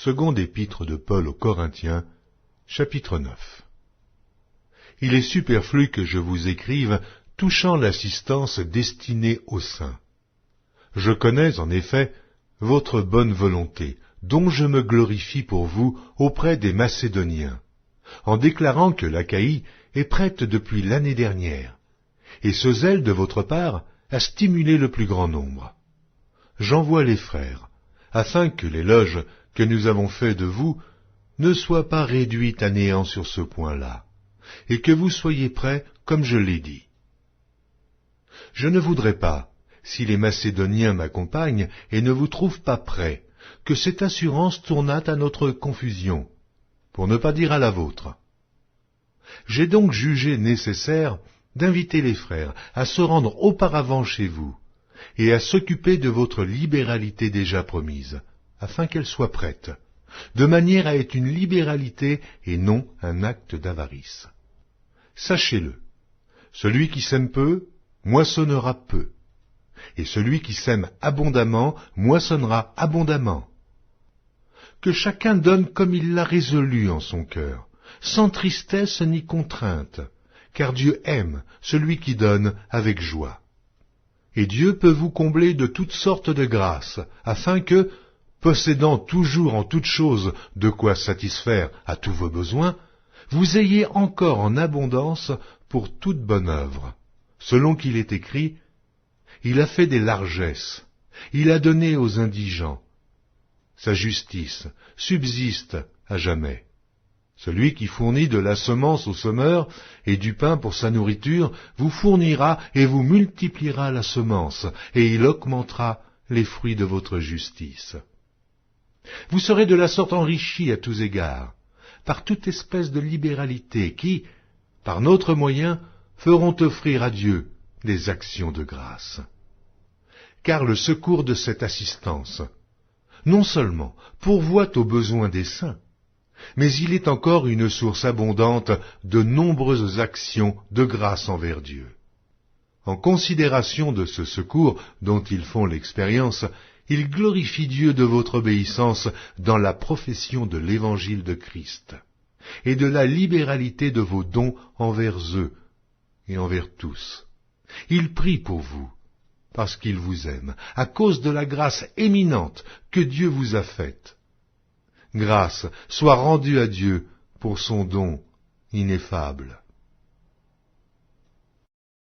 Seconde épître de Paul aux Corinthiens, chapitre 9. Il est superflu que je vous écrive touchant l'assistance destinée aux saints. Je connais, en effet, votre bonne volonté, dont je me glorifie pour vous auprès des Macédoniens, en déclarant que l'Achaïe est prête depuis l'année dernière, et ce zèle de votre part a stimulé le plus grand nombre. J'envoie les frères, afin que l'éloge que nous avons fait de vous ne soit pas réduit à néant sur ce point-là, et que vous soyez prêts comme je l'ai dit. Je ne voudrais pas, si les Macédoniens m'accompagnent et ne vous trouvent pas prêts, que cette assurance tournât à notre confusion, pour ne pas dire à la vôtre. J'ai donc jugé nécessaire d'inviter les frères à se rendre auparavant chez vous, et à s'occuper de votre libéralité déjà promise, afin qu'elle soit prête, de manière à être une libéralité et non un acte d'avarice. Sachez-le, celui qui sème peu, moissonnera peu, et celui qui sème abondamment, moissonnera abondamment. Que chacun donne comme il l'a résolu en son cœur, sans tristesse ni contrainte, car Dieu aime celui qui donne avec joie. Et Dieu peut vous combler de toutes sortes de grâces, afin que, possédant toujours en toutes choses de quoi satisfaire à tous vos besoins, vous ayez encore en abondance pour toute bonne œuvre, selon qu'il est écrit, « Il a fait des largesses, il a donné aux indigents. Sa justice subsiste à jamais. » Celui qui fournit de la semence au semeur et du pain pour sa nourriture vous fournira et vous multipliera la semence, et il augmentera les fruits de votre justice. Vous serez de la sorte enrichis à tous égards, par toute espèce de libéralité qui, par notre moyen, feront offrir à Dieu des actions de grâce. Car le secours de cette assistance, non seulement pourvoit aux besoins des saints, mais il est encore une source abondante de nombreuses actions de grâce envers Dieu. En considération de ce secours dont ils font l'expérience, ils glorifient Dieu de votre obéissance dans la profession de l'évangile de Christ, et de la libéralité de vos dons envers eux et envers tous. Ils prient pour vous, parce qu'ils vous aiment, à cause de la grâce éminente que Dieu vous a faite. Grâce soit rendue à Dieu pour son don ineffable.